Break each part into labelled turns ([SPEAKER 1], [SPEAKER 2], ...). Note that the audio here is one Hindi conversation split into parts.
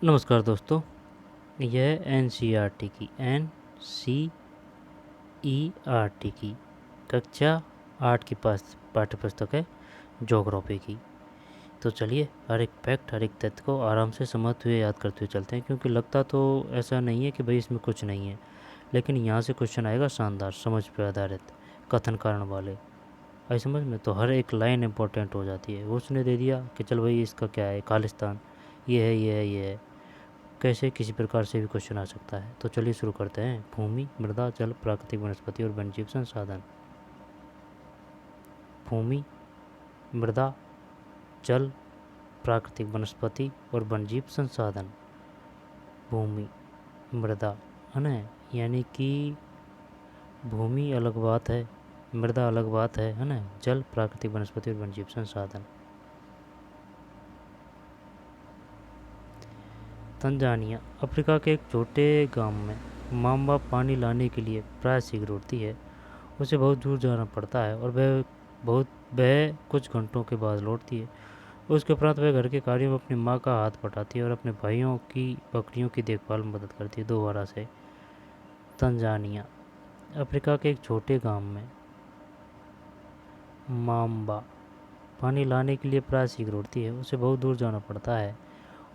[SPEAKER 1] नमस्कार दोस्तों। यह एनसीईआरटी की एनसीईआरटी की कक्षा 8 की पास पाठ्यपुस्तक है ज्योग्राफी की। तो चलिए हर एक फैक्ट हर एक तथ्य को आराम से समझते हुए याद करते हुए चलते हैं, क्योंकि लगता तो ऐसा नहीं है कि भाई इसमें कुछ नहीं है, लेकिन यहाँ से क्वेश्चन आएगा शानदार, समझ पर आधारित, कथन कारण वाले। आई समझ में तो हर एक लाइन इंपॉर्टेंट हो जाती है। वो उसने दे दिया कि चल भाई इसका क्या है, खालिस्तान ये है ये है ये है, कैसे किसी प्रकार से भी क्वेश्चन आ सकता है। तो चलिए शुरू करते हैं। भूमि, मृदा, जल, प्राकृतिक वनस्पति और वन्यजीव संसाधन। भूमि, मृदा, जल, प्राकृतिक वनस्पति और वन्यजीव संसाधन। भूमि, मृदा, है ना, यानी कि भूमि अलग बात है, मृदा अलग बात है ना, जल, प्राकृतिक वनस्पति और वन्यजीव संसाधन। तंजानिया, अफ्रीका के एक छोटे गांव में माम्बा पानी लाने के लिए प्राय शीघ्र उड़ती है। उसे बहुत दूर जाना पड़ता है और वह कुछ घंटों के बाद लौटती है। उसके उपरांत वह घर के कार्यों में अपनी माँ का हाथ बटाती है और अपने भाइयों की बकरियों की देखभाल में मदद करती है। दोबारा से। तंजानिया, अफ्रीका के एक छोटे गांव में माम्बा पानी लाने के लिए प्राय शीघ्र उड़ती है। उसे बहुत दूर जाना पड़ता है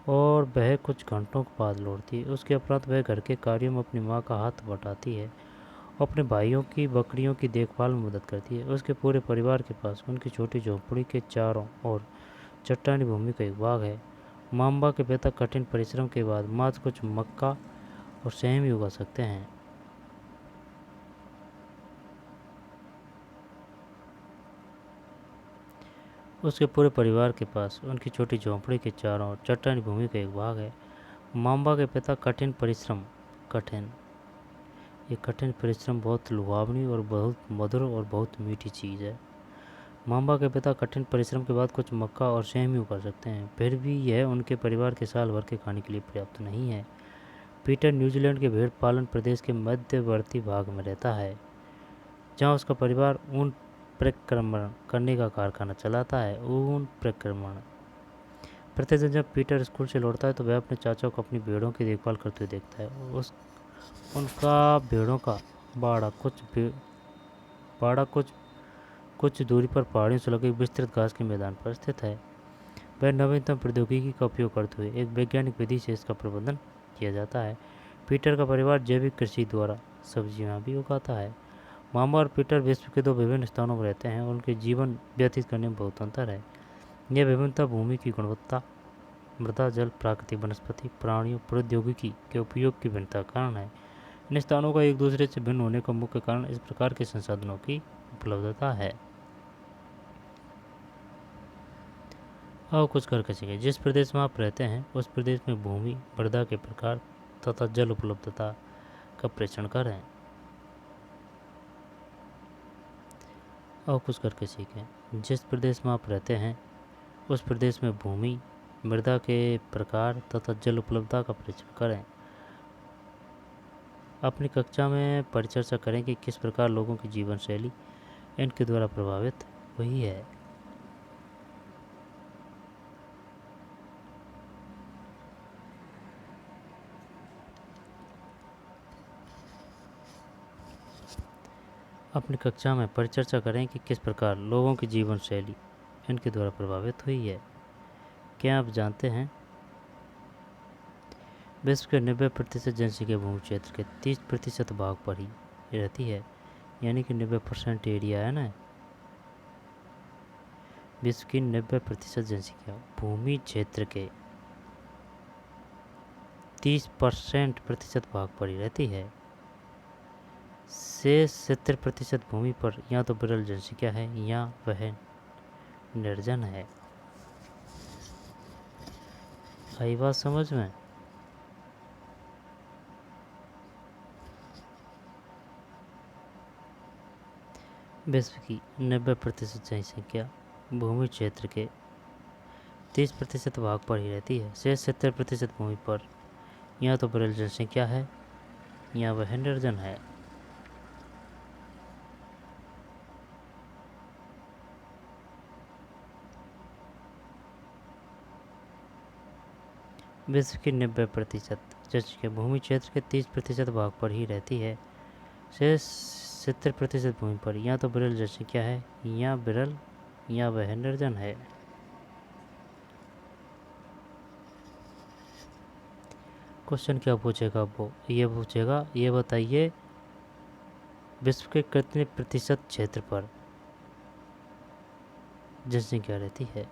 [SPEAKER 1] और वह कुछ घंटों के बाद लौटती है। उसके उपरांत वह घर के कार्यों में अपनी माँ का हाथ बटाती है और अपने भाइयों की बकरियों की देखभाल में मदद करती है। उसके पूरे परिवार के पास उनकी छोटी झोंपड़ी के चारों ओर चट्टानी भूमि का एक भाग है। माम्बा के पिता कठिन परिश्रम के बाद मात्र कुछ मक्का और सेम ही उगा सकते हैं। उसके पूरे परिवार के पास उनकी छोटी झोंपड़ी के चारों ओर चट्टानी भूमि का एक भाग है। माम्बा के पिता कठिन परिश्रम बहुत लुभावनी और बहुत मधुर और बहुत मीठी चीज़ है। माम्बा के पिता कठिन परिश्रम के बाद कुछ मक्का और सेम ही उगा सकते हैं, फिर भी यह उनके परिवार के साल भर के खाने के लिए पर्याप्त नहीं है। पीटर न्यूजीलैंड के भेड़ पालन प्रदेश के मध्यवर्ती भाग में रहता है, जहां उसका परिवार ऊन प्रक्रमण करने का कारखाना चलाता है। ऊन प्रक्रमण। प्रतिदिन जब पीटर स्कूल से लौटता है तो वह अपने चाचा को अपनी भेड़ों की देखभाल करते हुए देखता है। उनका भेड़ों का बाड़ा कुछ दूरी पर पहाड़ियों से लगे विस्तृत घास के मैदान पर स्थित है। वह नवीनतम प्रौद्योगिकी का उपयोग करते हुए एक वैज्ञानिक विधि से इसका प्रबंधन किया जाता है। पीटर का परिवार जैविक कृषि द्वारा सब्जियां भी उगाता है। मामा और पीटर विश्व के दो विभिन्न स्थानों में रहते हैं और उनके जीवन व्यतीत करने में बहुत अंतर है। यह विभिन्नता भूमि की गुणवत्ता, मृदा, जल, प्राकृतिक वनस्पति, प्राणियों, प्रौद्योगिकी के उपयोग की भिन्नता का कारण है। इन स्थानों का एक दूसरे से भिन्न होने का मुख्य कारण इस प्रकार के संसाधनों की उपलब्धता है। और कुछ करके सीखें। जिस प्रदेश में आप रहते हैं उस प्रदेश में भूमि, मृदा के प्रकार तथा जल उपलब्धता का परीक्षण करें। और कुछ करके सीखें। जिस प्रदेश में आप रहते हैं उस प्रदेश में भूमि, मृदा के प्रकार तथा जल उपलब्धता का परीक्षण करें। अपनी कक्षा में परिचर्चा करें कि किस प्रकार लोगों की जीवन शैली इनके द्वारा प्रभावित हुई है। अपनी कक्षा में परिचर्चा करें कि किस प्रकार लोगों की जीवन शैली इनके द्वारा प्रभावित हुई है। क्या आप जानते हैं विश्व के 90% जनसंख्या भूमि क्षेत्र के 30% भाग पर ही रहती है, यानी कि 90% एरिया है ना। विश्व की 90% जनसंख्या भूमि क्षेत्र के 30% भाग पर ही रहती है। से 70% भूमि पर या तो विरल जनसंख्या है या वह निर्जन है। आई बात समझ में? विश्व की 90% जनसंख्या भूमि क्षेत्र के 30% भाग पर ही रहती है। शेष 70% भूमि पर या तो विरल जनसंख्या है या वह निर्जन है। विश्व की 90%, जैसे कि भूमि क्षेत्र के 30% भाग पर ही रहती है। शेष 70% भूमि पर या तो विरल जनसंख्या है या विरल या वह निर्जन है। क्वेश्चन क्या पूछेगा वो ये पूछेगा, ये बताइए विश्व के कितने प्रतिशत क्षेत्र पर जनसंख्या रहती है।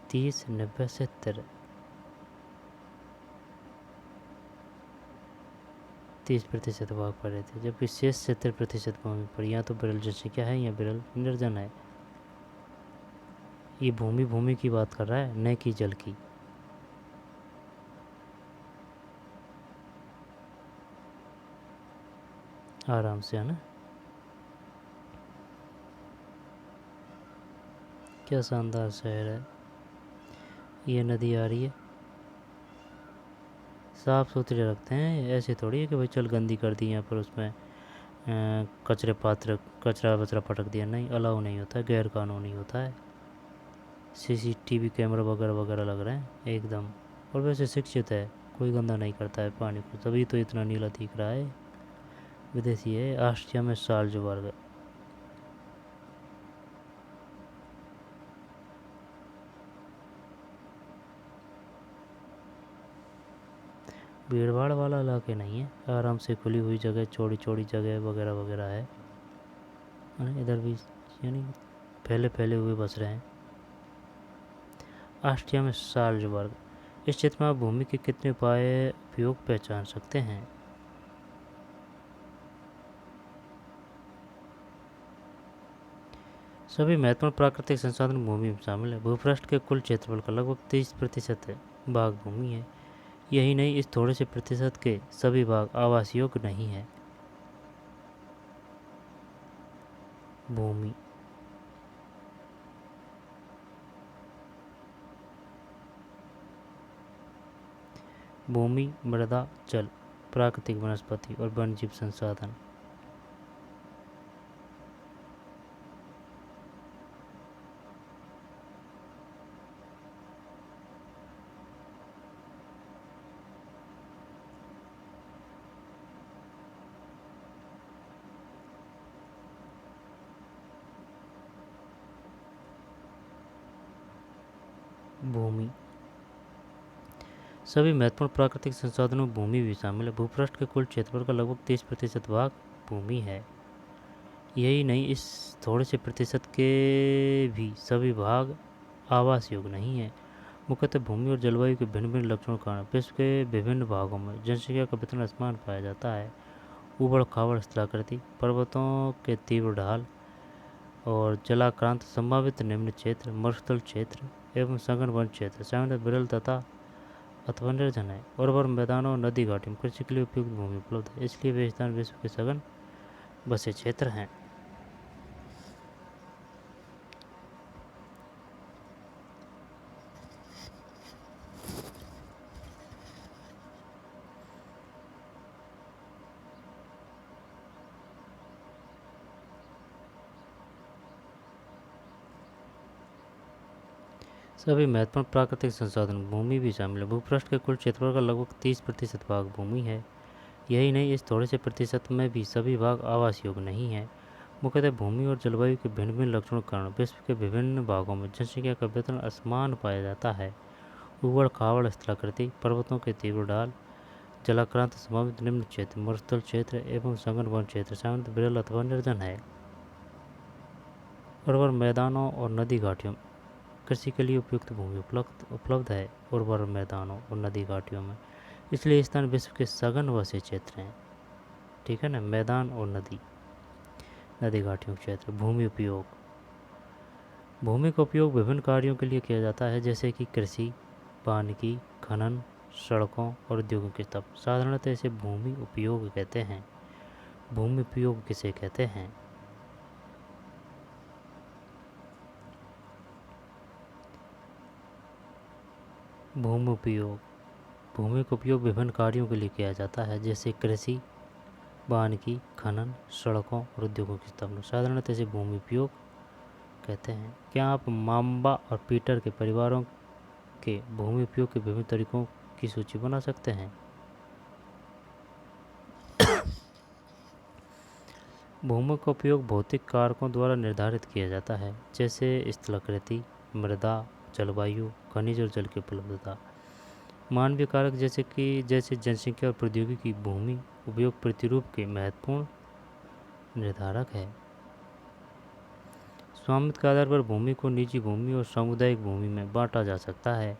[SPEAKER 1] 30, 90, 70। 30% भाग पर रहती है, जबकि शेष 70% भूमि पर या तो विरल जनसंख्या है या विरल निर्जन है। ये भूमि की बात कर रहा है, न कि जल की। आराम से, है ना। क्या शानदार शहर है। ये नदी आ रही है, साफ़ सुथरे रखते हैं, ऐसे थोड़ी है कि भाई चल गंदी कर दी यहाँ पर, उसमें कचरा वचरा पटक दिया। नहीं, अलाउ नहीं होता है, गैर कानूनी होता है। CCTV कैमरा वगैरह वगैरह लग रहे हैं एकदम। और वैसे शिक्षित है, कोई गंदा नहीं करता है पानी को, तभी तो इतना नीला दिख रहा है। विदेशी है, ऑस्ट्रिया में साल्ज़बर्ग। भीड़ भाड़ वाला इलाके नहीं है, आराम से खुली हुई जगह, चौड़ी चौड़ी जगह वगैरह वगैरह है। इधर भी यानी फैले फैले हुए बस रहे हैं। ऑस्ट्रिया में साल्ज़बर्ग। इस क्षेत्र में आप भूमि के कितने उपाय उपयोग पहचान सकते हैं। सभी महत्वपूर्ण प्राकृतिक संसाधन भूमि में शामिल है। भूपृष्ठ के कुल क्षेत्रफल का लगभग 30% भाग भूमि है। यही नहीं, इस थोड़े से प्रतिशत के सभी भाग आवास योग्य नहीं है। भूमि भूमि, मृदा, जल, प्राकृतिक वनस्पति और वन्यजीव संसाधन। भूमि, सभी महत्वपूर्ण प्राकृतिक संसाधनों में भूमि भी शामिल है। भूपृष्ठ के कुल क्षेत्रफल का लगभग 30% भाग भूमि है। यही नहीं, इस थोड़े से प्रतिशत के भी सभी भाग आवास योग्य नहीं है। मुख्यतः भूमि और जलवायु के भिन्न भिन्न लक्षणों के कारण विश्व के विभिन्न भागों में जनसंख्या का वितरण असमान पाया जाता है। उबड़ खाबड़ स्थलाकृति, पर्वतों के तीव्र ढाल और जलाक्रांत संभावित निम्न क्षेत्र, मरुस्थल क्षेत्र एवं सघन वन क्षेत्र सामान्य विरल तथा अथवा निर्जन है। उर्वर मैदानों, नदी घाटी में कृषि के लिए उपयुक्त भूमि उपलब्ध है, इसलिए वे स्थान विश्व के सघन बसे क्षेत्र हैं। सभी महत्वपूर्ण प्राकृतिक संसाधन भूमि भी शामिल है। भूपृष्ठ के कुल क्षेत्रफल का लगभग 30% भाग भूमि है। यही नहीं, इस थोड़े से प्रतिशत में भी सभी भाग आवास योग्य नहीं है। मुख्यतः भूमि और जलवायु के भिन्न भिन्न लक्षणों के कारण विश्व के विभिन्न भागों में जनसंख्या का वितरण असमान पाया जाता है। उबड़ खाबड़ स्थलाकृति, पर्वतों के तीव्र ढाल, जलाक्रांत संभावित निम्न क्षेत्र, मरुस्थल क्षेत्र एवं सघन वन क्षेत्र सामान्यतः विरल अथवा निर्जन है। उर्वर मैदानों और नदी घाटियों कृषि के लिए उपयुक्त भूमि उपलब्ध है। उर्वर मैदानों और नदी घाटियों में, इसलिए स्थान विश्व के सघन वसे क्षेत्र हैं। ठीक है ना। मैदान और नदी घाटियों क्षेत्र। भूमि उपयोग, भूमि का उपयोग विभिन्न कार्यों के लिए किया जाता है, जैसे कि कृषि, वानिकी, खनन, सड़कों और उद्योगों की स्थापना। साधारणतः इसे भूमि उपयोग कहते हैं। भूमि उपयोग किसे कहते हैं। भूमि उपयोग, भूमि का उपयोग विभिन्न कार्यों के लिए किया जाता है, जैसे कृषि, वानिकी, खनन, सड़कों और उद्योगों की स्थापना। साधारणतः इसे भूमि उपयोग कहते हैं। क्या आप माम्बा और पीटर के परिवारों के भूमि उपयोग के विभिन्न तरीकों की सूची बना सकते हैं। भूमि का उपयोग भौतिक कारकों द्वारा निर्धारित किया जाता है, जैसे स्थलाकृति, मृदा, जलवायु, खनिज और जल की उपलब्धता। मानवीय कारक जैसे जनसंख्या और प्रौद्योगिकी भूमि उपयोग प्रतिरूप के महत्वपूर्ण निर्धारक है। स्वामित्व के आधार पर भूमि को निजी भूमि और सामुदायिक भूमि में बांटा जा सकता है।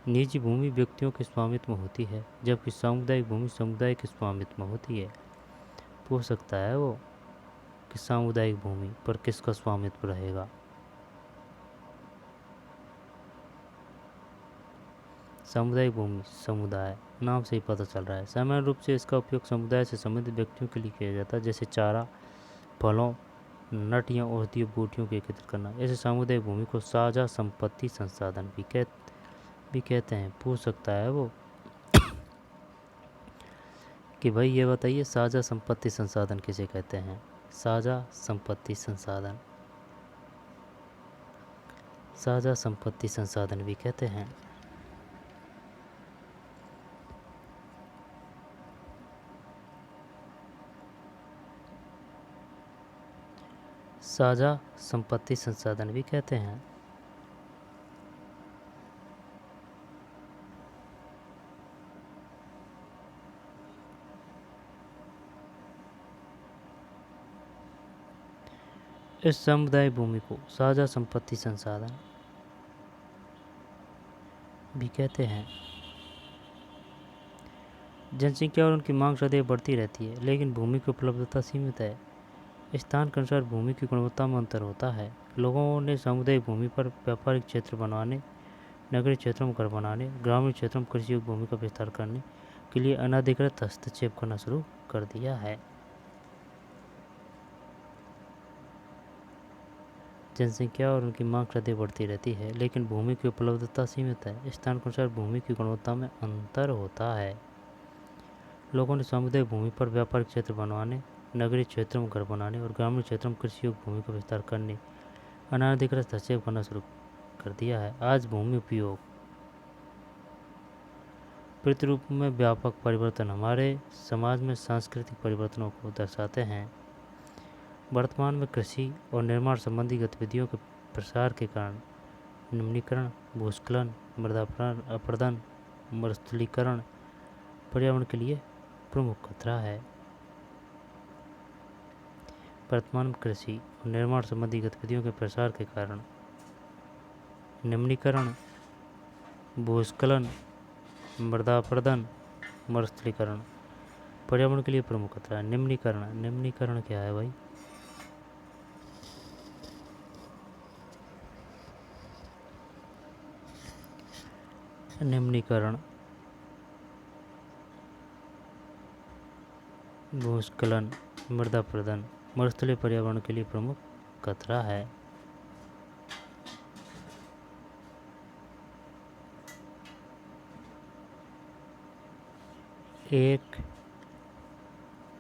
[SPEAKER 1] निजी भूमि व्यक्तियों के स्वामित्व में होती है, जबकि सामुदायिक भूमि समुदाय के स्वामित्व में होती है। पूछ सकता है वो कि सामुदायिक भूमि पर किसका स्वामित्व रहेगा। सामुदायिक भूमि समुदाय, नाम से ही पता चल रहा है। सामान्य रूप से इसका उपयोग समुदाय से संबंधित व्यक्तियों के लिए किया जाता है, जैसे चारा, फलों, नट या औषधीय बूटियों को एकत्रित करना। ऐसे सामुदायिक भूमि को साझा संपत्ति संसाधन भी कहते हैं। पूछ सकता है वो कि भाई ये बताइए साझा संपत्ति संसाधन किसे कहते हैं। साझा संपत्ति संसाधन, साझा संपत्ति संसाधन भी कहते हैं। साझा संपत्ति संसाधन भी कहते हैं। इस समुदाय भूमि को साझा संपत्ति संसाधन भी कहते हैं। जनसंख्या और उनकी मांग सदैव बढ़ती रहती है, लेकिन भूमि की उपलब्धता सीमित है। स्थान के अनुसार भूमि की गुणवत्ता में अंतर होता है। लोगों ने सामुदायिक भूमि पर व्यापारिक क्षेत्र बनवाने, नगरीय क्षेत्रों में घर बनाने, ग्रामीण क्षेत्रों में कृषि भूमि का विस्तार करने के लिए अनधिकृत हस्तक्षेप करना शुरू कर दिया है। जनसंख्या और उनकी मांग सदैव बढ़ती रहती है, लेकिन भूमि की उपलब्धता सीमित है। स्थान के अनुसार भूमि की गुणवत्ता में अंतर होता है। लोगों ने सामुदायिक भूमि पर व्यापारिक क्षेत्र बनवाने, नगरीय क्षेत्रों में घर बनाने और ग्रामीण क्षेत्रों में कृषि भूमि का विस्तार करने अनधिकृत हस्तक्षेप करना शुरू कर दिया है। आज भूमि उपयोग प्रतिरूप में व्यापक परिवर्तन हमारे समाज में सांस्कृतिक परिवर्तनों को दर्शाते हैं। वर्तमान में कृषि और निर्माण संबंधी गतिविधियों के प्रसार के कारण निम्नीकरण, भूस्खलन, मृदा अपरदन, मरुस्थलीकरण पर्यावरण के लिए प्रमुख खतरा है। वर्तमान में कृषि और निर्माण संबंधी गतिविधियों के प्रसार के कारण निम्नीकरण, भूस्खलन, मृदा अपरदन, मरुस्थलीकरण पर्यावरण के लिए प्रमुख खतरा है। निम्नीकरण क्या है भाई? निम्नीकरण भूस्खलन, मृदा अपरदन, मरुस्थलीय पर्यावरण के लिए प्रमुख खतरा है। एक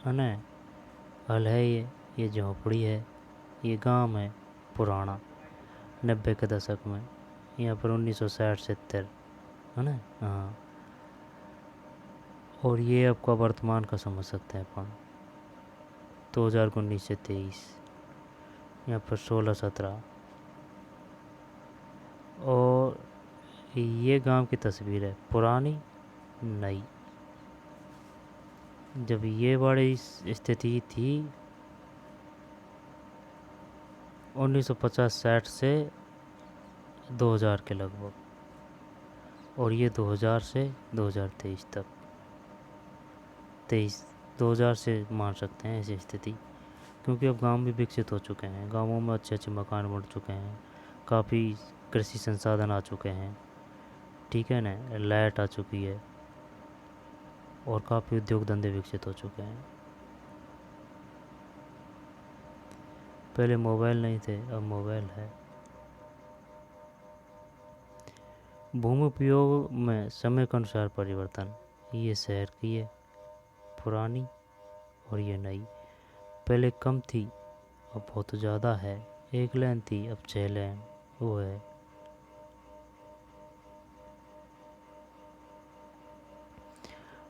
[SPEAKER 1] हल है, ये झोपड़ी है, ये गांव है पुराना 90 के दशक में, यहाँ पर 1960-70 है ना। हाँ, और ये आपका वर्तमान का समझ सकते हैं अपन 2019 से 23, यहाँ पर 16-17। और ये गांव की तस्वीर है, पुरानी नई। जब ये बड़ी स्थिति थी 1950-60 से 2000 के लगभग, और ये 2000 से 2023 तक, 2000 से मान सकते हैं ऐसी स्थिति, क्योंकि अब गांव भी विकसित हो चुके हैं। गांवों में अच्छे अच्छे मकान बन चुके हैं, काफ़ी कृषि संसाधन आ चुके हैं, ठीक है ना, लाइट आ चुकी है और काफ़ी उद्योग धंधे विकसित हो चुके हैं। पहले मोबाइल नहीं थे, अब मोबाइल है। भूमि उपयोग में समय के अनुसार परिवर्तन, ये शहर की है पुरानी और ये नई। पहले कम थी, अब बहुत ज़्यादा है। 1 लेन थी, अब 6 लेन वो है।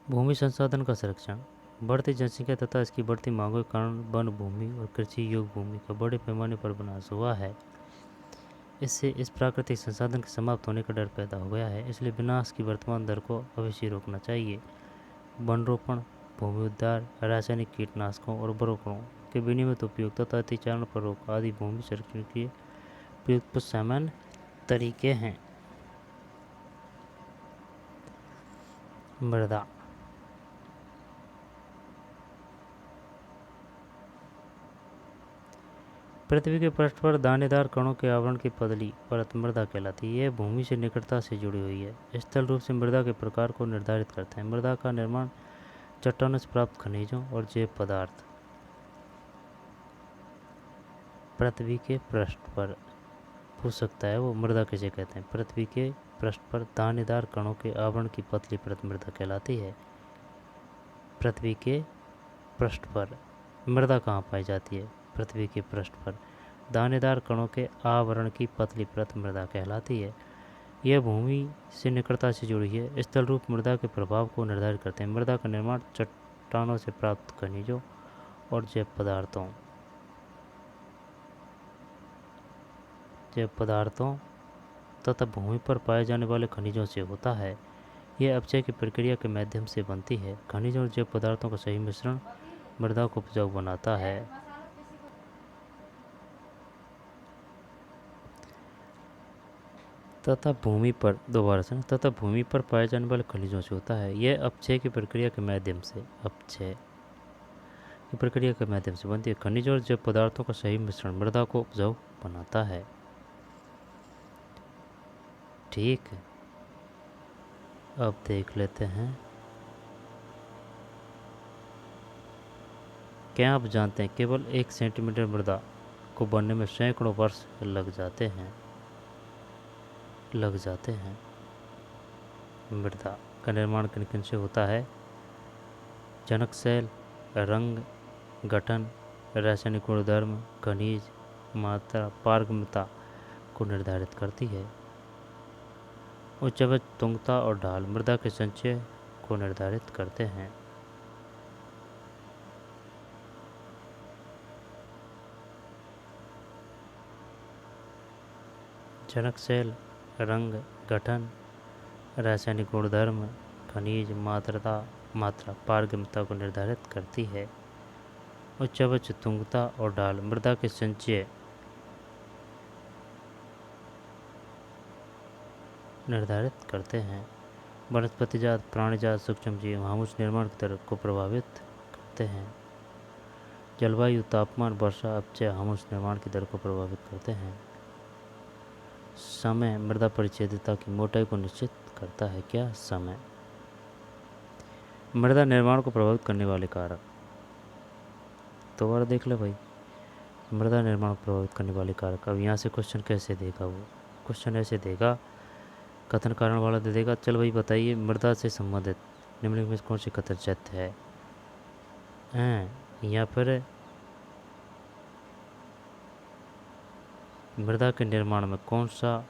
[SPEAKER 1] भूमि संसाधन का संरक्षण। बढ़ती जनसंख्या तथा इसकी बढ़ती मांगों के कारण वन भूमि और कृषि योग्य भूमि का बड़े पैमाने पर विनाश हुआ है। इससे इस प्राकृतिक संसाधन के समाप्त होने का डर पैदा हो गया है, इसलिए विनाश की वर्तमान दर को अवश्य रोकना चाहिए। वन रोपण, भूमि उद्धार, रासायनिक कीटनाशकों और उर्वरकों के विनियमित उपयोग तथा अतिचारण पर रोक आदि भूमि संरक्षण के प्रयुक्त सामान्य तरीके हैं। मृदा। पृथ्वी के पृष्ठ पर दानेदार कणों के आवरण की पतली परत मृदा कहलाती है। यह भूमि से निकटता से जुड़ी हुई है। स्थल रूप से मृदा के प्रकार को निर्धारित करते हैं। मृदा का निर्माण चट्टानों से प्राप्त खनिजों और जैव पदार्थ। पृथ्वी के पृष्ठ पर पूछ सकता है वो मृदा किसे कहते हैं। पृथ्वी के पृष्ठ पर दानेदार कणों के आवरण की पतली परत मृदा कहलाती है। पृथ्वी के पृष्ठ पर मृदा कहाँ पाई जाती है? पृथ्वी के पृष्ठ पर दानेदार कणों के आवरण की पतली परत मृदा कहलाती है। यह भूमि से निकटता से जुड़ी है। स्थल रूप मृदा के प्रभाव को निर्धारित करते हैं। मृदा का निर्माण चट्टानों से प्राप्त खनिजों और जैव पदार्थों तथा भूमि पर पाए जाने वाले खनिजों से होता है। यह अपचय की प्रक्रिया के माध्यम से बनती है। खनिजों और जैव पदार्थों का सही मिश्रण मृदा को उपजाऊ बनाता है। तथा भूमि पर पाए जाने वाले खनिजों से होता है। यह अपचय की प्रक्रिया के माध्यम से बनती है। खनिज और जैव पदार्थों का सही मिश्रण मृदा को उपजाऊ बनाता है। ठीक, अब देख लेते हैं। क्या आप जानते हैं केवल 1 सेंटीमीटर मृदा को बनने में सैकड़ों वर्ष लग जाते हैं। मृदा का निर्माण किन किन से होता है? जनक सेल, रंग, गठन, रासायनिक गुणधर्म, खनिज, मात्रा, पारगम्यता को निर्धारित करती है। उच्च तुंगता और ढाल मृदा के संचय को निर्धारित करते हैं। जनक सेल, रंग, गठन, रासायनिक गुणधर्म, खनिज, मात्रा, पारगम्यता को निर्धारित करती है। उच्च तुंगता और ढाल मृदा के संचय निर्धारित करते हैं। वनस्पतिजात, प्राणीजात, सूक्ष्म जीव हामुस निर्माण की दर को प्रभावित करते हैं। जलवायु, तापमान, वर्षा, अपचय हामुस निर्माण की दर को प्रभावित करते हैं। समय मृदा परिच्छेदिता की मोटाई को निश्चित करता है। क्या? समय। मृदा निर्माण को प्रभावित करने वाले कारक दोबारा देख ले भाई। मृदा निर्माण को प्रभावित करने वाले कारक। अब यहाँ से क्वेश्चन कैसे देगा वो? क्वेश्चन ऐसे देगा, कथन कारण वाला दे देगा। चल भाई बताइए, मृदा से संबंधित निम्नलिखित में कौन सी कथन सत्य है? यहाँ पर मृदा के निर्माण में कौन सा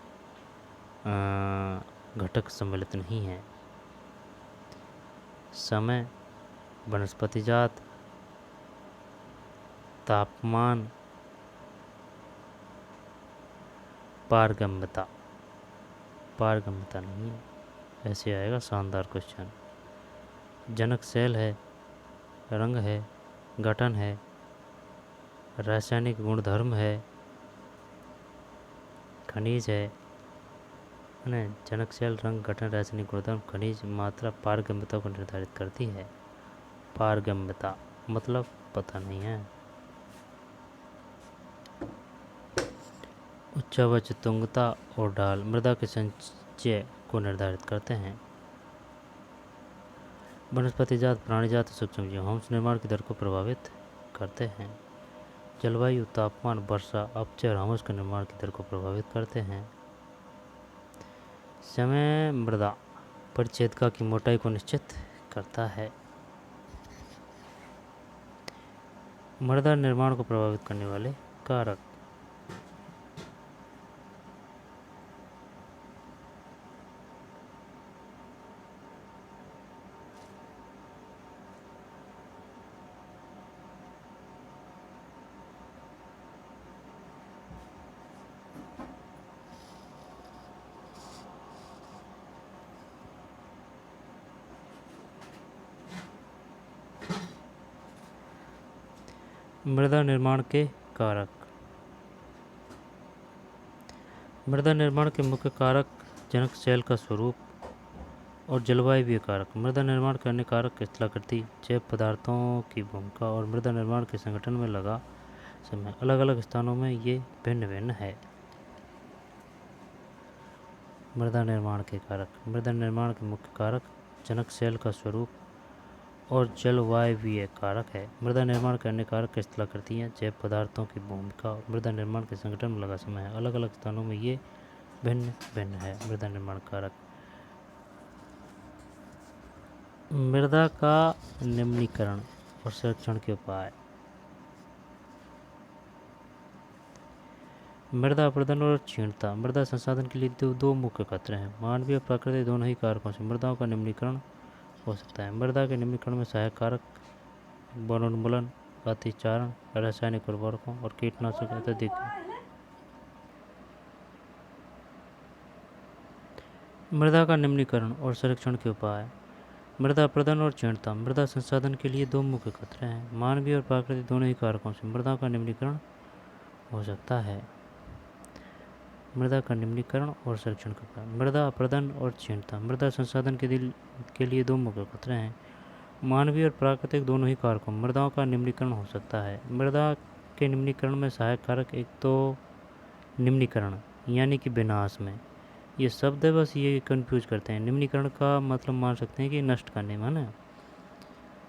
[SPEAKER 1] घटक सम्मिलित नहीं है? समय, वनस्पतिजात, तापमान, पारगम्यता नहीं है। ऐसे आएगा शानदार क्वेश्चन। जनक सेल है, रंग है, गठन है, रासायनिक गुणधर्म है, खनिज है ना। जनक सेल, रंग, गठन, रासायनिक गुणधर्म, खनिज, मात्रा, पारगम्यता को निर्धारित करती है। पारगम्यता मतलब पता नहीं है। उच्च तुंगता और ढाल मृदा के संचय को निर्धारित करते हैं। वनस्पतिजात, प्राणीजात, सूक्ष्म जीव हामुस निर्माण की दर को प्रभावित करते हैं। जलवायु, तापमान, वर्षा, अपचय और हामुस के निर्माण की दर को प्रभावित करते हैं। समय मृदा परिच्छेदिका की मोटाई को निश्चित करता है। मृदा निर्माण को प्रभावित करने वाले कारक। मृदा निर्माण के कारक। मृदा निर्माण के मुख्य कारक जनक सेल का स्वरूप और जलवायु कारक। मृदा निर्माण के अन्य कारक स्थलाकृति, जैव पदार्थों की भूमिका और मृदा निर्माण के संगठन में लगा समय। अलग अलग स्थानों में ये भिन्न भिन्न है। मृदा निर्माण के कारक। मृदा निर्माण के मुख्य कारक जनक सेल का स्वरूप और जलवायवीय कारक है। मृदा निर्माण के अन्य कारक स्थलाकृतियाँ, जैव पदार्थों की भूमिका और मृदा निर्माण के संगठन में लगा समय है। अलग अलग स्थानों में ये भिन्न भिन्न है। मृदा निर्माण कारक। मृदा का निम्नीकरण और संरक्षण के उपाय। मृदा अपरदन और क्षीणता। मृदा संसाधन के लिए दो मुख्य खतरे हैं। मानवीय और प्राकृतिक दोनों ही कारकों से मृदाओं का निम्नीकरण हो सकता है। मृदा के निम्नीकरण में सहायक कारक वनोन्मूलन, अतिचारण, रासायनिक उर्वरकों और कीटनाशक अत्यधिक। मृदा का निम्नीकरण और संरक्षण के उपाय। मृदा अपरदन और क्षीणता। मृदा संसाधन के लिए दो मुख्य खतरे हैं। मानवीय और प्राकृतिक दोनों ही कारकों से मृदा का निम्नीकरण हो सकता है। मृदा का निम्नीकरण और संरक्षण के उपाय। मृदा अपरदन और क्षीणता। मृदा संसाधन के लिए दो मुख्य खतरे हैं। मानवीय और प्राकृतिक दोनों ही कारकों मृदाओं का निम्नीकरण हो सकता है। मृदा के निम्नीकरण में सहायक कारक एक तो निम्नीकरण यानी कि विनाश में, ये शब्द है बस ये कंफ्यूज करते हैं। निम्नीकरण का मतलब मान सकते हैं कि नष्ट करने में, है ना।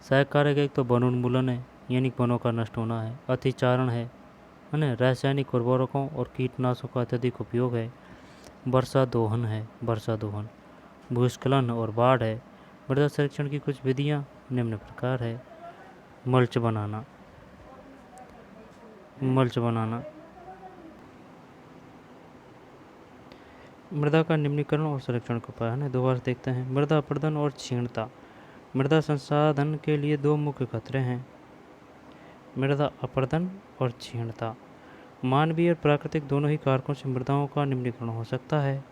[SPEAKER 1] सहायक कारक एक तो वनोन्मूलन है यानी वनों का नष्ट होना है, अतिचारण है ना, रासायनिक उर्वरकों और कीटनाशकों का अत्यधिक उपयोग है, वर्षा दोहन है, वर्षा दोहन, भूस्खलन और बाढ़ है। मृदा संरक्षण की कुछ विधियां निम्न प्रकार है। मल्च बनाना। मल्च बनाना। मृदा का निम्नीकरण और संरक्षण का उपाय, है ना, दोबारा देखते हैं। मृदा अपरदन और क्षीणता। मृदा संसाधन के लिए दो मुख्य खतरे हैं। मृदा अपरदन और क्षीणता। मानवीय और प्राकृतिक दोनों ही कारकों से मृदाओं का निम्नीकरण हो सकता है,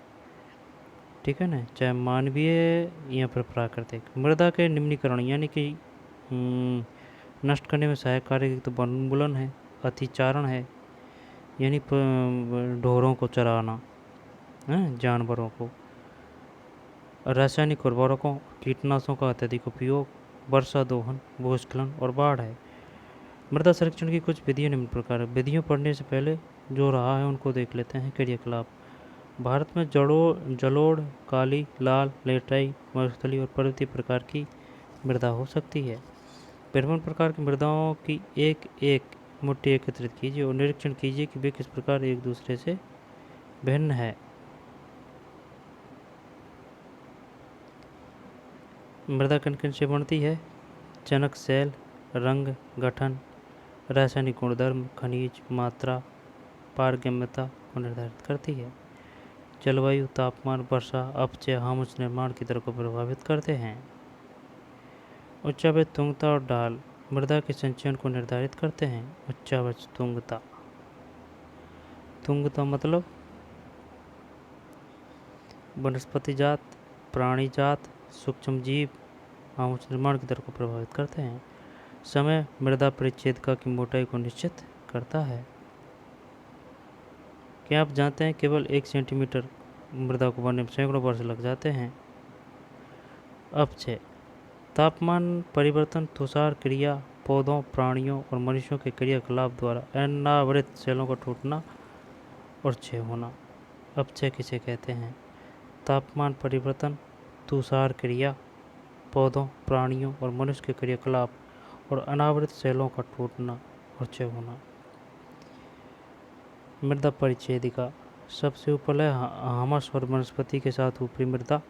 [SPEAKER 1] ठीक है ना, चाहे मानवीय या फिर प्राकृतिक। मृदा के निम्नीकरण यानी कि नष्ट करने में सहायक कारक एक तो वनोन्मूलन है, अतिचारण है यानी ढोरों को चराना, जानवरों को, रासायनिक उर्वरकों, कीटनाशकों का अत्यधिक उपयोग, वर्षा दोहन, भूस्खलन और बाढ़ है। मृदा संरक्षण की कुछ विधियां निम्न प्रकार है। विधियों पढ़ने से पहले जो रहा है उनको देख लेते हैं। क्रियाकलाप। भारत में जलोढ़, काली, लाल, लेटराई, मरुस्थलीय और पर्वतीय प्रकार की मृदा हो सकती है। विभिन्न प्रकार की मृदाओं की एक एक मुट्ठी एकत्रित कीजिए और निरीक्षण कीजिए कि वे किस प्रकार एक दूसरे से भिन्न है। मृदा किन किन से बनती है? जनक सेल रंग, गठन, रासायनिक गुणधर्म, खनिज, मात्रा, पारगम्यता को निर्धारित करती है। जलवायु, तापमान, वर्षा, अपचय, ह्यूमस निर्माण की दर को प्रभावित करते हैं। उच्चावच, तुंगता और ढाल मृदा के संचयन को निर्धारित करते हैं। उच्चावच, तुंगता। तुंगता मतलब वनस्पति जात, प्राणी जात, सूक्ष्म जीव ह्यूमस निर्माण की दर को प्रभावित करते हैं। समय मृदा परिच्छेदिका की मोटाई को निश्चित करता है। क्या आप जानते हैं केवल 1 सेंटीमीटर मृदा को बनने में सैकड़ों वर्ष लग जाते हैं। अपचय, तापमान परिवर्तन, तुषार क्रिया, पौधों, प्राणियों और मनुष्यों के क्रियाकलाप द्वारा अनावृत सेलों का टूटना और क्षय होना। अपचय किसे कहते हैं? तापमान परिवर्तन, तुषार क्रिया, पौधों, प्राणियों और मनुष्य के क्रियाकलाप और अनावृत सेलों का टूटना और क्षय होना। मृदा परिच्छेदिका सबसे ऊपर है ह्यूमस और वनस्पति के साथ ऊपरी मृदा।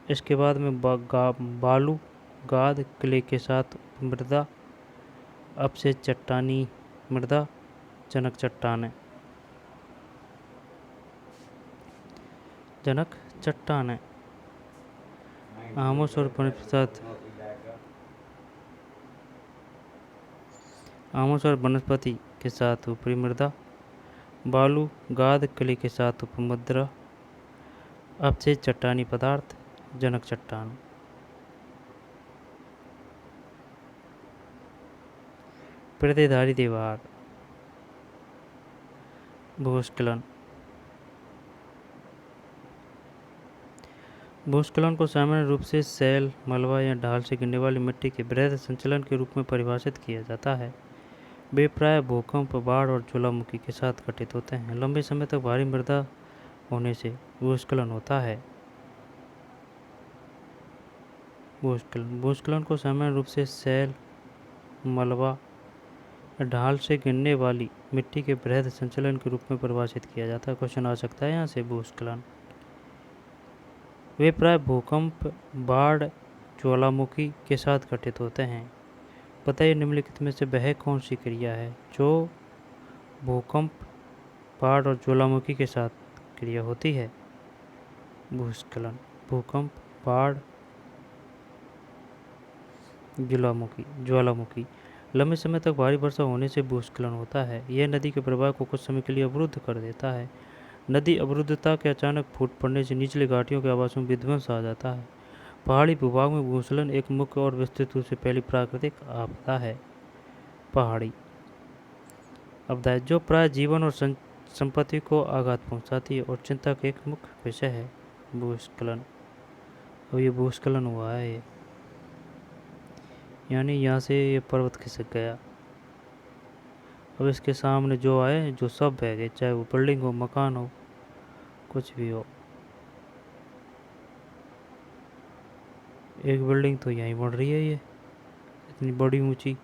[SPEAKER 1] इसके बाद में बालू, गाद, क्ले के साथ मृदा, अपसे चट्टानी मृदा, जनक चट्टानें। जनक चट्टानें ह्यूमस और वनस्पति के साथ ऊपरी मृदा, बालू, गाद, क्ले के साथ उपमृदा, अपसे चट्टानी पदार्थ, जनक चट्टान। प्रतिधारी दीवार। भूस्खलन। भूस्खलन को सामान्य रूप से सैल, मलबा या ढाल से गिरने वाली मिट्टी के वृहद संचलन के रूप में परिभाषित किया जाता है। वे प्राय भूकंप, बाढ़ और ज्वालामुखी के साथ घटित होते हैं। लंबे समय तक भारी मृदा होने से भूस्खलन होता है। भूस्खलन को सामान्य रूप से सैल, मलबा या ढाल से गिरने वाली मिट्टी के वृहद संचलन के रूप में परिभाषित किया जाता है। क्वेश्चन आ सकता है यहाँ से भूस्खलन। वे प्राय भूकंप, बाढ़, ज्वालामुखी के साथ घटित होते हैं। बताइए निम्नलिखित में से वह कौन सी क्रिया है जो भूकंप, बाढ़ और ज्वालामुखी के साथ क्रिया होती है? भूस्खलन, भूकंप, बाढ़, ज्वालामुखी। लंबे समय तक भारी वर्षा होने से भूस्खलन होता है। यह नदी के प्रवाह को कुछ समय के लिए अवरुद्ध कर देता है। नदी अवरुद्धता के अचानक फूट पड़ने से निचली घाटियों के आवासों में विध्वंस आ जाता है। पहाड़ी भूभाग में भूस्खलन एक मुख्य और विस्तृत रूप से फैली प्राकृतिक आपदा है। पहाड़ी आपदा जो प्राय जीवन और संपत्ति को आघात पहुंचाती है और चिंता का एक मुख्य विषय है। भूस्खलन, अब ये भूस्खलन हुआ है ये, यानी यहाँ से ये पर्वत खिसक गया। अब इसके सामने जो आए, जो सब बह गए, चाहे वो बिल्डिंग हो, मकान हो, कुछ भी हो। एक बिल्डिंग तो यहीं बन रही है, ये इतनी बड़ी ऊंची।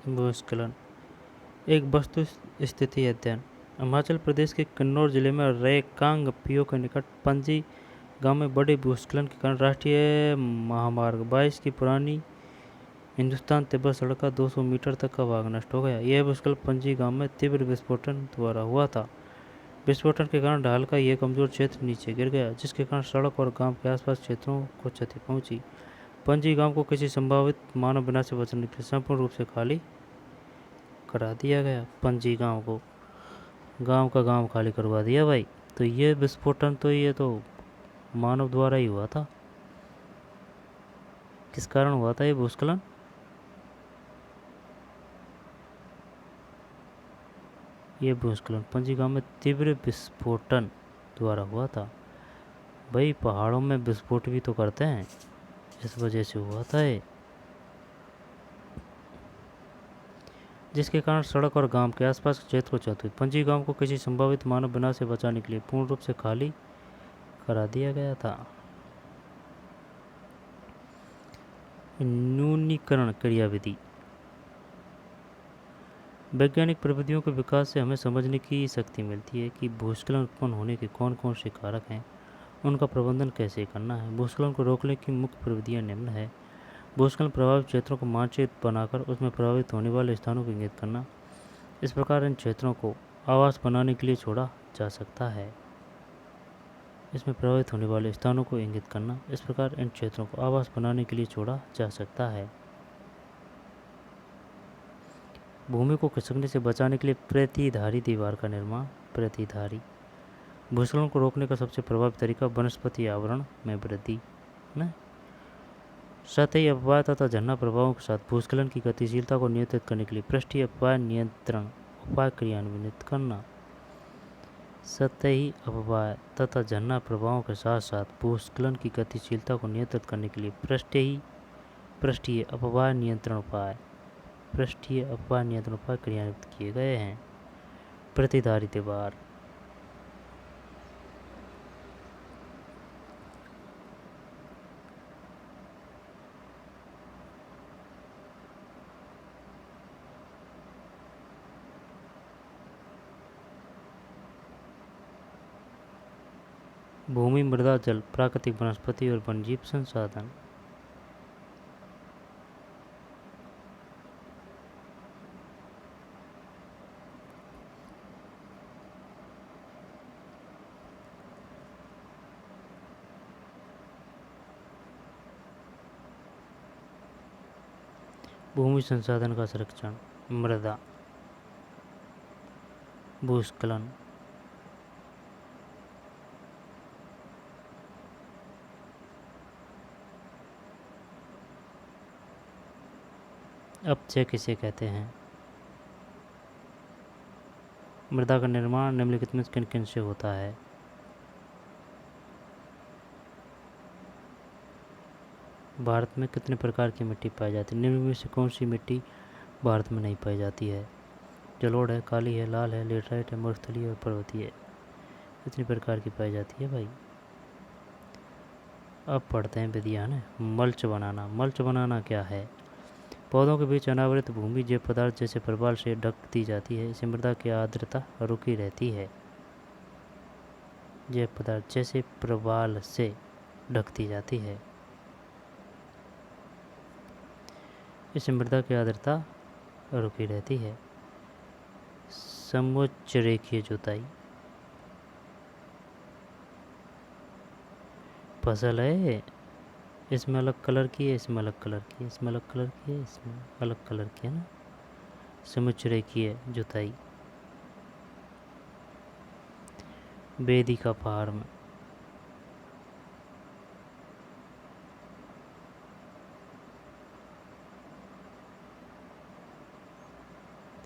[SPEAKER 1] भूस्खलन एक वस्तु स्थिति अध्ययन। हिमाचल प्रदेश के किन्नौर जिले में रेकांग पीओ के निकट पंजी गांव में बड़े भूस्खलन के कारण राष्ट्रीय महामार्ग 22 की पुरानी हिंदुस्तान तिब्बत सड़क का 200 मीटर तक का भाग नष्ट हो गया। यह भूस्खलन पंजी गांव में तीव्र विस्फोटन द्वारा हुआ था। विस्फोटन के कारण ढाल का यह कमजोर क्षेत्र नीचे गिर गया, जिसके कारण सड़क और गांव के आसपास क्षेत्रों को क्षति पहुंची। पंजी गांव को किसी संभावित मानव विनाश से बचने के लिए संपूर्ण रूप से खाली करा दिया गया। पंजी गांव को गांव का गांव खाली करवा दिया भाई। तो ये विस्फोटन तो ये तो मानव द्वारा ही हुआ था। किस कारण हुआ था ये भूस्खलन? ये भूस्खलन पंजी गांव में तीव्र विस्फोटन द्वारा हुआ था। भाई पहाड़ों में विस्फोट भी तो करते हैं, इस वजह से हुआ था ये, जिसके कारण सड़क और गांव के आसपास क्षेत्र को क्षति हुई। पंजी गांव को किसी संभावित मानव विनाश से बचाने के लिए पूर्ण रूप से खाली करा दिया गया था। न्यूनीकरण क्रियाविधि। वैज्ञानिक प्रविधियों के विकास से हमें समझने की शक्ति मिलती है कि भूस्खलन उत्पन्न होने के कौन कौन से कारक हैं, उनका प्रबंधन कैसे करना है। भूस्खलन को रोकने की मुख्य प्रविधियाँ निम्न है। भूस्खलन प्रभावित क्षेत्रों को मानचित्र बनाकर उसमें प्रभावित होने वाले स्थानों को इंगित करना। इस प्रकार इन क्षेत्रों को आवास बनाने के लिए छोड़ा जा सकता है। इसमें प्रभावित होने वाले स्थानों को इंगित करना। इस प्रकार इन क्षेत्रों को आवास बनाने के लिए छोड़ा जा सकता है। भूमि को खिसकने से बचाने के लिए प्रतिधारी दीवार का निर्माण। प्रतिधारी भूस्खलन को रोकने का सबसे प्रभावी तरीका वनस्पति आवरण में वृद्धि है। सतही अपवाह तथा झरना प्रभावों के साथ भूस्खलन की गतिशीलता को नियंत्रित करने के लिए पृष्ठीय अपवाह नियंत्रण उपाय क्रियान्वित करना। सतही अपवाह तथा झरना प्रभावों के साथ साथ भूस्खलन की गतिशीलता को नियंत्रित करने के लिए पृष्ठीय अपवाह नियंत्रण उपाय क्रियान्वित किए गए हैं। प्रतिधारी दीवार भूमि, मृदा, जल, प्राकृतिक वनस्पति और वन्यजीव संसाधन। भूमि संसाधन का संरक्षण। मृदा, भूस्खलन, अपचय किसे कहते हैं? मृदा का निर्माण निम्नलिखित में किन किन से होता है? भारत में कितने प्रकार की मिट्टी पाई जाती है? निम्न में से कौन सी मिट्टी भारत में नहीं पाई जाती है? जलोढ़ है, काली है, लाल है, लेटराइट है, मरुस्थलीय और पर्वतीय है। कितनी प्रकार की पाई जाती है भाई? अब पढ़ते हैं विधियाँ ना। मल्च बनाना। मल्च बनाना क्या है? पौधों के बीच अनावृत भूमि जैव पदार्थ जैसे प्रवाल से ढक दी जाती है। इससे मृदा की आर्द्रता रुकी रहती है। जैव पदार्थ जैसे प्रवाल से ढक दी जाती है, इससे मृदा की आर्द्रता रुकी रहती है। समोच्च रेखीय जुताई। फसल है, इसमें अलग कलर की है, इसमें अलग कलर की है, इसमें अलग कलर की है, इसमें अलग कलर की है ना। समोच्च रेखीय जुताई। बेदी का फार्म।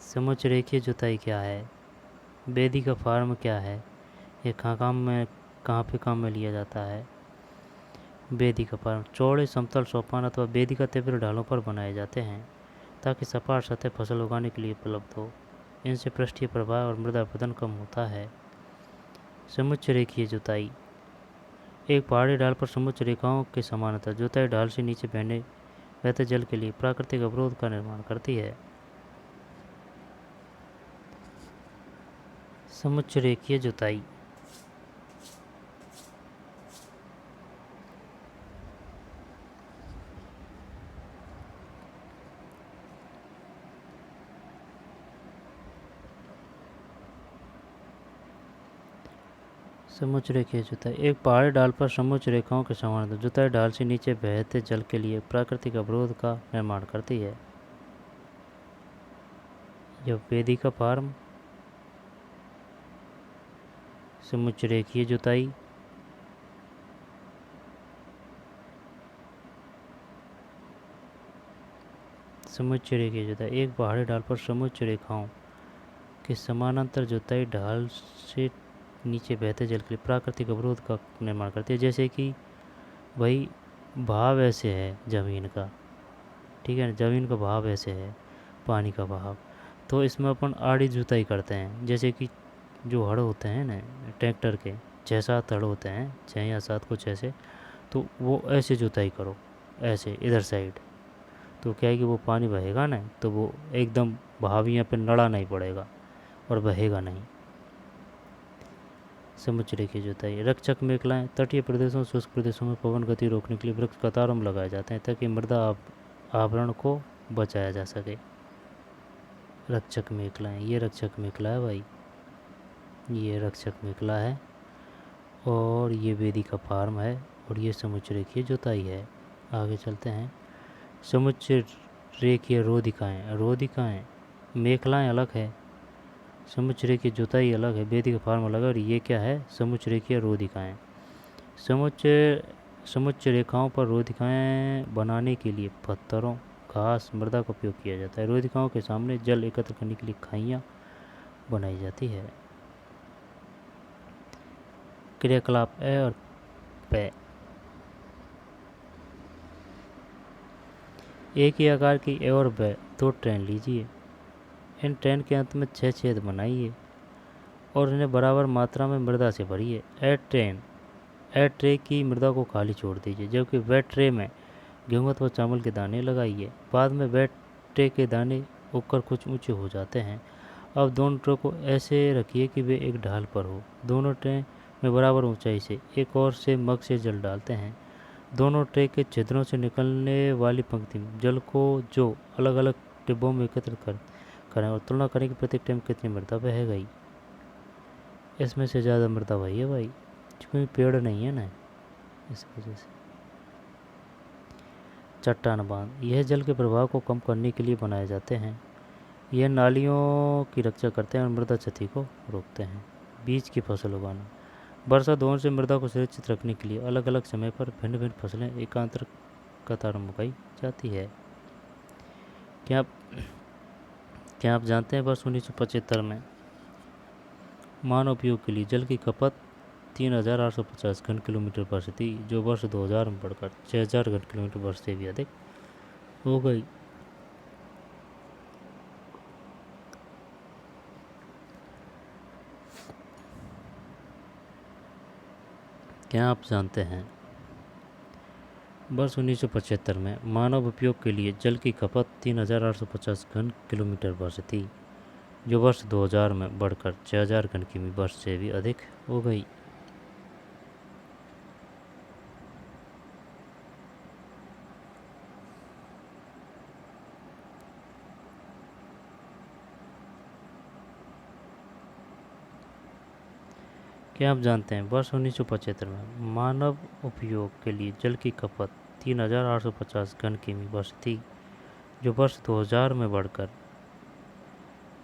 [SPEAKER 1] समोच्च रेखीय जुताई क्या है? बेदी का फार्म क्या है? ये कहाँ पे काम में लिया जाता है? बेदी का फार्म चौड़े समतल सोपान अथवा बेदी का तीव्र ढालों पर बनाए जाते हैं ताकि सपाट सतह फसल उगाने के लिए उपलब्ध हो। इनसे पृष्ठीय प्रभाव और मृदा अपरदन कम होता है। समोच्च रेखीय जुताई। एक पहाड़ी ढाल पर समोच्च रेखाओं के समानांतर जुताई ढाल से नीचे बहते जल के लिए प्राकृतिक अवरोध का निर्माण करती है। समोच्च रेखीय जुताई। समोच्च रेखीय जुताई। एक पहाड़ी ढाल पर समोच्च रेखाओं के समानांतर जुताई ढाल से नीचे बहते जल के लिए प्राकृतिक अवरोध का निर्माण करती है। यह बेदी का फार्म, समोच्च रेखीय जुताई, समोच्च रेखीय जुताई। एक पहाड़ी ढाल पर समोच्च रेखाओं के समानांतर जुताई ढाल से नीचे बहते जल के लिए प्राकृतिक अवरोध का निर्माण करती है। जैसे कि भाई बहाव ऐसे है ज़मीन का, ठीक है ना, ज़मीन का बहाव ऐसे है, पानी का बहाव, तो इसमें अपन आड़ी जुताई करते हैं। जैसे कि जो हड़ होते हैं ना ट्रैक्टर के, 6-7 हड़ होते हैं, 6 या 7 कुछ ऐसे, तो वो ऐसे जुताई करो, ऐसे इधर साइड, तो क्या है कि वो पानी बहेगा ना, तो वो एकदम बहावियाँ पे नड़ा नहीं पड़ेगा और बहेगा नहीं। समोच्च रेखीय जुताई। रक्षक मेखलाएँ। तटीय प्रदेशों शुष्क प्रदेशों में पवन गति रोकने के लिए वृक्ष कतारों में लगाए जाते हैं ताकि मृदा आवरण को बचाया जा सके। रक्षक मेखलाएँ। ये रक्षक मेखला है भाई, ये रक्षक मेखला है, और ये बेदी का फार्म है, और ये समोच्च रेखीय जुताई है। आगे चलते हैं। समोच्च रेखीय रोधिकाएँ। रोधिकाएँ मेखलाएँ अलग है, समोच्च रेखीय जुताई अलग है, बेदी का फार्म अलग है, और ये क्या है? समोच्च रेखीय रोधिकाएँ। समुच्च समुच्च रेखाओं पर रोधिकाएँ बनाने के लिए पत्थरों, घास, मृदा का उपयोग किया जाता है। रोधिकाओं के सामने जल एकत्र करने के लिए खाइयाँ बनाई जाती है। क्रियाकलाप ए और पे। एक ही आकार की ए और बे 2 ट्रेन लीजिए। इन ट्रेन के अंत में 6 छेद बनाइए और इन्हें बराबर मात्रा में मृदा से भरिए। ए ट्रे की मृदा को खाली छोड़ दीजिए, जबकि वेट ट्रे में गेहूँ अथवा चावल के दाने लगाइए। बाद में वेट ट्रे के दाने उगकर कुछ ऊंचे हो जाते हैं। अब दोनों ट्रे को ऐसे रखिए कि वे एक ढाल पर हो। दोनों ट्रे में बराबर ऊंचाई से एक और से मग से जल डालते हैं। दोनों ट्रे के छिद्रों से निकलने वाली पंक्ति में जल को जो अलग अलग डिब्बों में एकत्र करें और तुलना करें कि प्रत्येक ट्रे में कितनी मृदा बह गई। इसमें से ज़्यादा मृदा वही है भाई, क्योंकि पेड़ नहीं है ना, इस वजह से। चट्टान बांध। यह जल के प्रवाह को कम करने के लिए बनाए जाते हैं। यह नालियों की रक्षा करते हैं और मृदा क्षति को रोकते हैं। बीज की फसल उगाना। वर्षा धोने से मृदा को सुरक्षित रखने के लिए अलग अलग समय पर भिन्न भिन्न फसलें एकांतर कतारों में उगाई जाती है। क्या आप क्या आप जानते हैं वर्ष 1975 में मानव उपयोग के लिए जल की खपत 3,850 घन किलोमीटर वर्ष थी, जो वर्ष 2000 में बढ़कर 6,000 घन किलोमीटर वर्ष से भी अधिक हो गई। क्या आप जानते हैं वर्ष 1975 में मानव उपयोग के लिए जल की खपत 3,850 घन किलोमीटर वर्ष थी, जो वर्ष 2000 में बढ़कर 6,000 घन किमी वर्ष से भी अधिक हो गई। क्या आप जानते हैं वर्ष 1975 में मानव उपयोग के लिए जल की खपत 3,850 घन किमी वर्ष थी, जो वर्ष 2000 में बढ़कर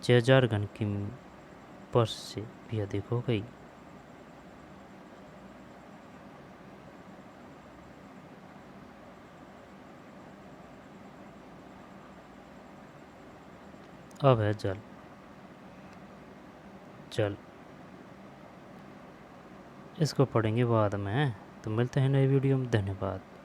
[SPEAKER 1] 6,000 घन किमी वर्ष से भी अधिक हो गई। अब है जल। जल इसको पढ़ेंगे बाद में। तो मिलते हैं नए वीडियो में। धन्यवाद।